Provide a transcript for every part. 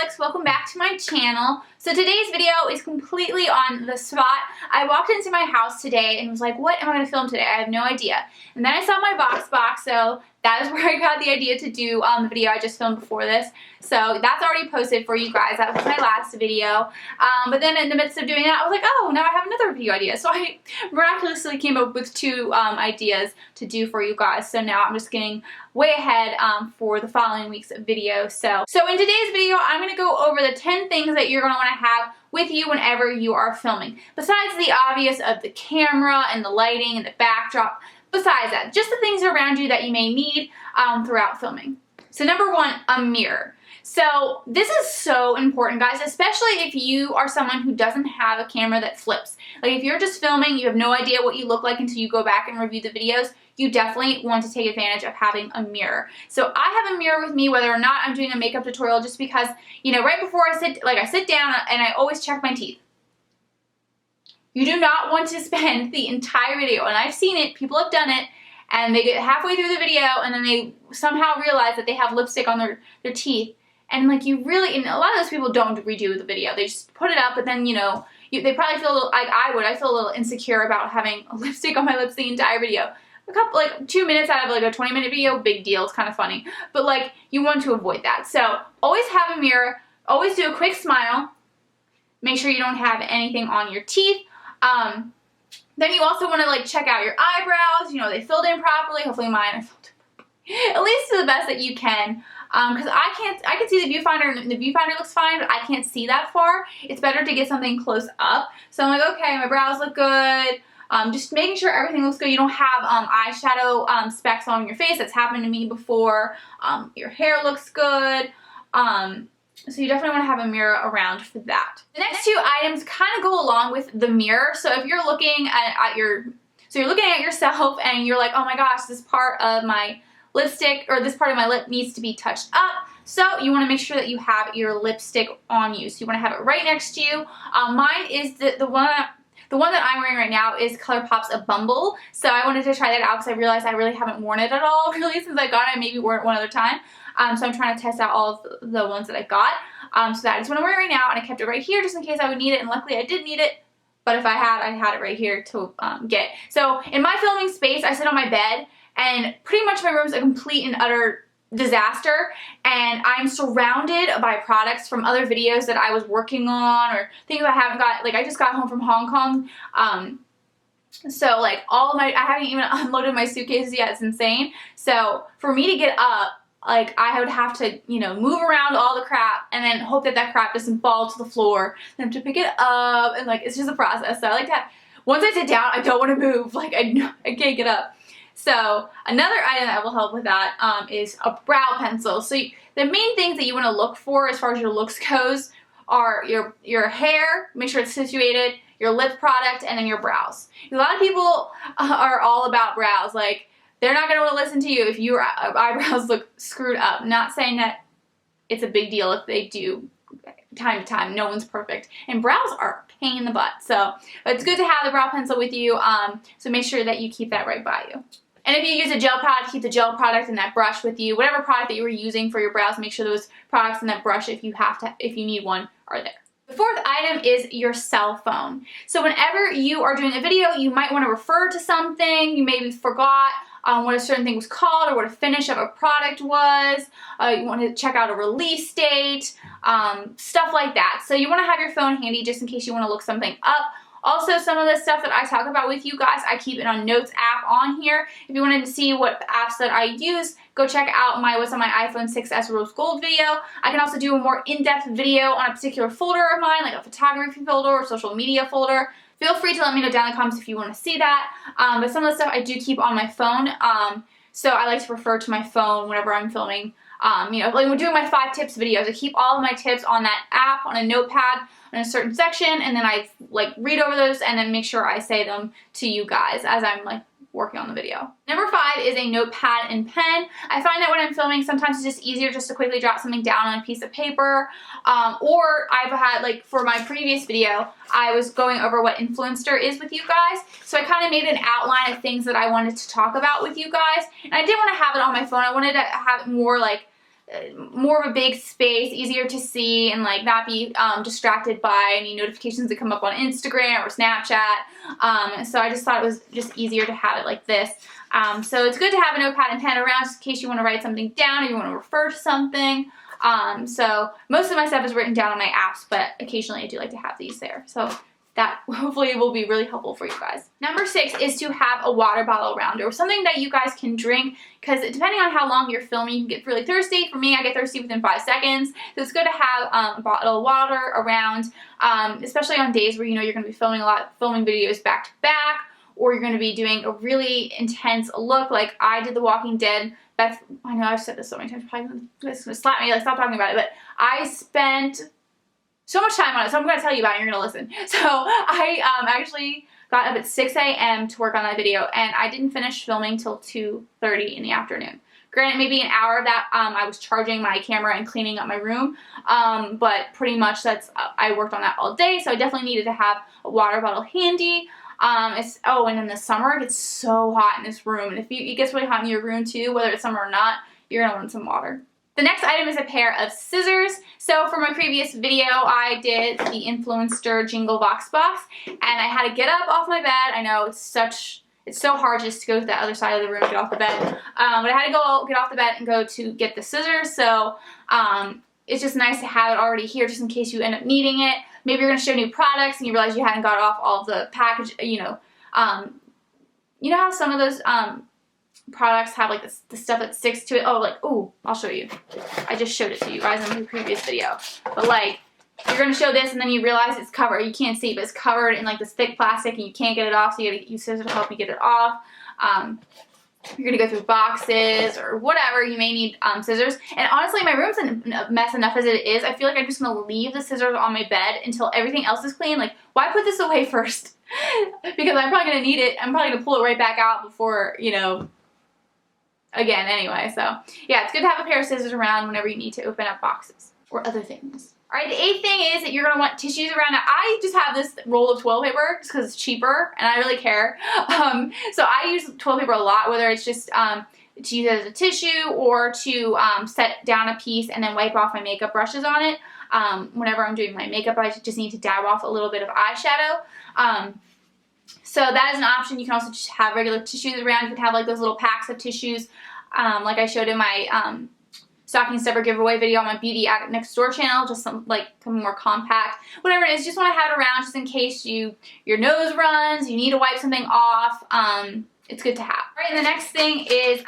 Alex, welcome back to my channel. So today's video is completely on the spot. I walked into my house today and was like, what am I going to film today? I have no idea. And then I saw my box, so that is where I got the idea to do the video I just filmed before this. So that's already posted for you guys. That was my last video. But then in the midst of doing that, I was like, oh, now I have another video idea. So I miraculously came up with two ideas to do for you guys. So now I'm just getting way ahead for the following week's video. So in today's video, I'm going to go over the 10 things that you're going to want to have with you whenever you are filming. Besides the obvious of the camera and the lighting and the backdrop, besides that, just the things around you that you may need throughout filming. So number one, a mirror. So this is so important, guys, especially if you are someone who doesn't have a camera that flips. Like if you're just filming, you have no idea what you look like until you go back and review the videos, you definitely want to take advantage of having a mirror. So I have a mirror with me whether or not I'm doing a makeup tutorial, just because, you know, right before I sit down and I always check my teeth. You do not want to spend the entire video, and I've seen it, people have done it, and they get halfway through the video and then they somehow realize that they have lipstick on their teeth. And like you really, and a lot of those people don't redo the video. They just put it up, but then, you know, they probably feel a little, like I would, I feel a little insecure about having a lipstick on my lips the entire video. A couple, like 2 minutes out of like a 20-minute video, big deal, it's kind of funny. But like, you want to avoid that. So always have a mirror, always do a quick smile. Make sure you don't have anything on your teeth. Then you also want to like check out your eyebrows, you know, they filled in properly. Hopefully mine are filled in at least to the best that you can. Because I can see the viewfinder and the viewfinder looks fine, but I can't see that far. It's better to get something close up. So I'm like, okay, my brows look good. Just making sure everything looks good. You don't have eyeshadow specks on your face. That's happened to me before. Your hair looks good. So you definitely want to have a mirror around for that. The next two items kind of go along with the mirror. So if you're looking you're looking at yourself and you're like, oh my gosh, this part of my lipstick or this part of my lip needs to be touched up. So you want to make sure that you have your lipstick on you. So you want to have it right next to you. Mine is the one that I'm wearing right now is ColourPop's A Bumble. So I wanted to try that out because I realized I really haven't worn it at all really since I got it. I maybe wore it one other time. So I'm trying to test out all of the ones that I got. So that is what I'm wearing right now, and I kept it right here just in case I would need it, and luckily I did need it. But if I had it right here to get. So in my filming space, I sit on my bed, and pretty much my room's a complete and utter disaster, and I'm surrounded by products from other videos that I was working on or things I haven't got. Like I just got home from Hong Kong. So like I haven't even unloaded my suitcases yet. It's insane. So for me to get up, like I would have to, you know, move around all the crap and then hope that crap doesn't fall to the floor. Then I have to pick it up, and like it's just a process. So I like to have, once I sit down, I don't want to move. Like I can't get up. So another item that will help with that is a brow pencil. So the main things that you want to look for as far as your looks goes are your hair, make sure it's situated, your lip product, and then your brows. A lot of people are all about brows. Like they're not going to want to listen to you if your eyebrows look screwed up. Not saying that it's a big deal if they do time to time. No one's perfect. And brows are a pain in the butt. So but it's good to have the brow pencil with you. So make sure that you keep that right by you. And if you use a gel product, keep the gel product and that brush with you. Whatever product that you were using for your brows, make sure those products and that brush, if you need one, are there. The fourth item is your cell phone. So whenever you are doing a video, you might want to refer to something. You maybe forgot what a certain thing was called or what a finish of a product was. You want to check out a release date, stuff like that. So you want to have your phone handy just in case you want to look something up. Also, some of the stuff that I talk about with you guys, I keep it on Notes app on here. If you wanted to see what apps that I use, go check out what's on my iPhone 6s Rose Gold video. I can also do a more in-depth video on a particular folder of mine, like a photography folder or social media folder. Feel free to let me know down in the comments if you want to see that. But some of the stuff I do keep on my phone. So I like to refer to my phone whenever I'm filming. You know, like we're doing my 5 tips videos. I keep all of my tips on that app, on a notepad, in a certain section, and then I like read over those and then make sure I say them to you guys as I'm like working on the video. Number 5 is a notepad and pen. I find that when I'm filming, sometimes it's just easier just to quickly jot something down on a piece of paper. Or I've had, like for my previous video, I was going over what Influenster is with you guys. So I kind of made an outline of things that I wanted to talk about with you guys. And I didn't want to have it on my phone. I wanted to have it more like more of a big space, easier to see, and like not be distracted by any notifications that come up on Instagram or Snapchat. So I just thought it was just easier to have it like this. So it's good to have a notepad and pen around just in case you want to write something down or you want to refer to something. So most of my stuff is written down on my apps, but occasionally I do like to have these there. So that hopefully will be really helpful for you guys. Number 6 is to have a water bottle around, or something that you guys can drink, because depending on how long you're filming, you can get really thirsty. For me, I get thirsty within 5 seconds. So it's good to have a bottle of water around, especially on days where you know you're going to be filming videos back to back, or you're going to be doing a really intense look like I did The Walking Dead. Beth, I know I've said this so many times, probably going to slap me, like stop talking about it, but I spent so much time on it, so I'm going to tell you about it and you're going to listen. So I actually got up at 6 a.m. to work on that video, and I didn't finish filming till 2:30 in the afternoon. Granted, maybe an hour of that I was charging my camera and cleaning up my room, but pretty much I worked on that all day, so I definitely needed to have a water bottle handy. And in the summer, it gets so hot in this room, and if it gets really hot in your room too, whether it's summer or not, you're going to want some water. The next item is a pair of scissors. So for my previous video, I did the Influenster JingleVoxBox, and I had to get up off my bed. I know it's so hard just to go to the other side of the room and get off the bed. But I had to get off the bed and go to get the scissors. So it's just nice to have it already here just in case you end up needing it. Maybe you're going to show new products and you realize you hadn't got off all of the package, you know how some of those products have like the stuff that sticks to it. Oh, like, ooh, I'll show you. I just showed it to you guys in the previous video. But like, you're going to show this and then you realize it's covered. You can't see, but it's covered in like this thick plastic and you can't get it off, so you got to use scissors to help you get it off. You're going to go through boxes or whatever, you may need scissors. And honestly, my room's a mess enough as it is. I feel like I'm just going to leave the scissors on my bed until everything else is clean. Like, why put this away first? Because I'm probably going to need it. I'm probably going to pull it right back out before, again, anyway. So, yeah, it's good to have a pair of scissors around whenever you need to open up boxes or other things. Alright, the 8th thing is that you're going to want tissues around. Now, I just have this roll of toilet paper just because it's cheaper and I really care. So I use toilet paper a lot, whether it's just to use it as a tissue or to set down a piece and then wipe off my makeup brushes on it. Whenever I'm doing my makeup, I just need to dab off a little bit of eyeshadow. So that is an option. You can also just have regular tissues around. You can have like those little packs of tissues like I showed in my stocking stuffer giveaway video on my Beauty Addict Next Door channel, just some more compact, whatever it is. Just want to have it around just in case your nose runs, you need to wipe something off. It's good to have. All right, and the next thing is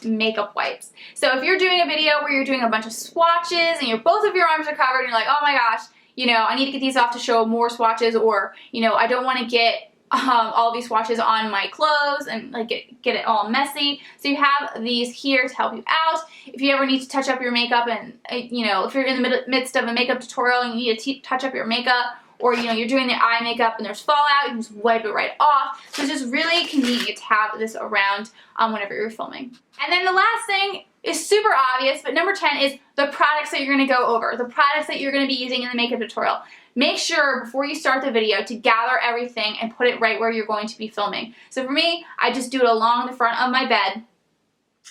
makeup wipes. So if you're doing a video where you're doing a bunch of swatches and both of your arms are covered and you're like, oh my gosh, I need to get these off to show more swatches, or I don't want to get all these swatches on my clothes and get it all messy. So you have these here to help you out. If you ever need to touch up your makeup and if you're in the midst of a makeup tutorial and you need to touch up your makeup, or you're doing the eye makeup and there's fallout, you can just wipe it right off. So it's just really convenient to have this around whenever you're filming. And then the last thing is super obvious, but number 10 is the products that you're going to go over, the products that you're going to be using in the makeup tutorial. Make sure before you start the video to gather everything and put it right where you're going to be filming. So for me, I just do it along the front of my bed,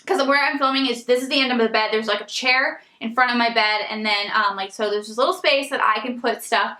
because where I'm filming this is the end of the bed. There's like a chair in front of my bed, and then so there's this little space that I can put stuff.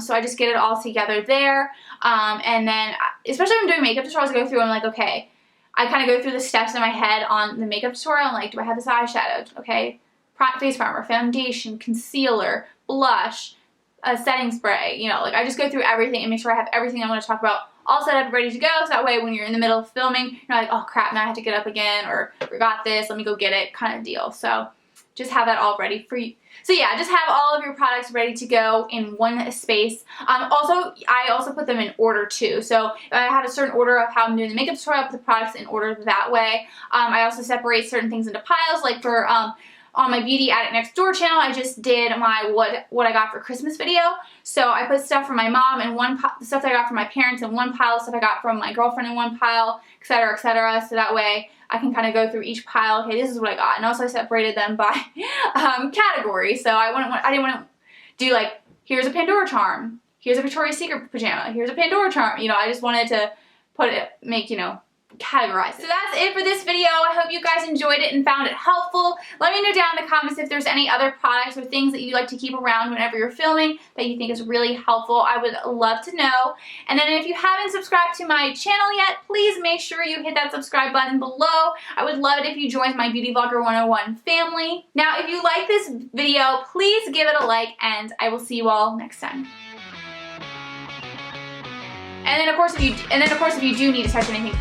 So I just get it all together there. And then, especially when I'm doing makeup tutorials, I go through and I'm like, okay, I kind of go through the steps in my head on the makeup tutorial. I'm like, do I have this eyeshadow? Okay, face primer, foundation, concealer, blush, a setting spray. I just go through everything and make sure I have everything I'm going to talk about all set up, ready to go. So that way, when you're in the middle of filming, you're like, oh crap, now I have to get up again, or forgot this, let me go get it, kind of deal. So just have that all ready for you. So yeah, just have all of your products ready to go in one space. I also put them in order too. So if I have a certain order of how I'm doing the makeup tutorial, I put the products in order that way. I also separate certain things into piles, like for on my Beauty Addict Next Door channel, I just did my what I got for Christmas video. So I put stuff from my mom in one pile, stuff that I got from my parents in one pile, stuff I got from my girlfriend in one pile, etc., etc. So that way I can kind of go through each pile. Okay, this is what I got, and also I separated them by category. So I didn't want to do like, here's a Pandora charm, here's a Victoria's Secret pajama, here's a Pandora charm. I just wanted to make categorize it. So that's it for this video. I hope you guys enjoyed it and found it helpful. Let me know down in the comments if there's any other products or things that you like to keep around whenever you're filming that you think is really helpful. I would love to know. And then if you haven't subscribed to my channel yet, please make sure you hit that subscribe button below. I would love it if you joined my Beauty Vlogger 101 family. Now, if you like this video, please give it a like, and I will see you all next time. And then of course if you do need to touch anything,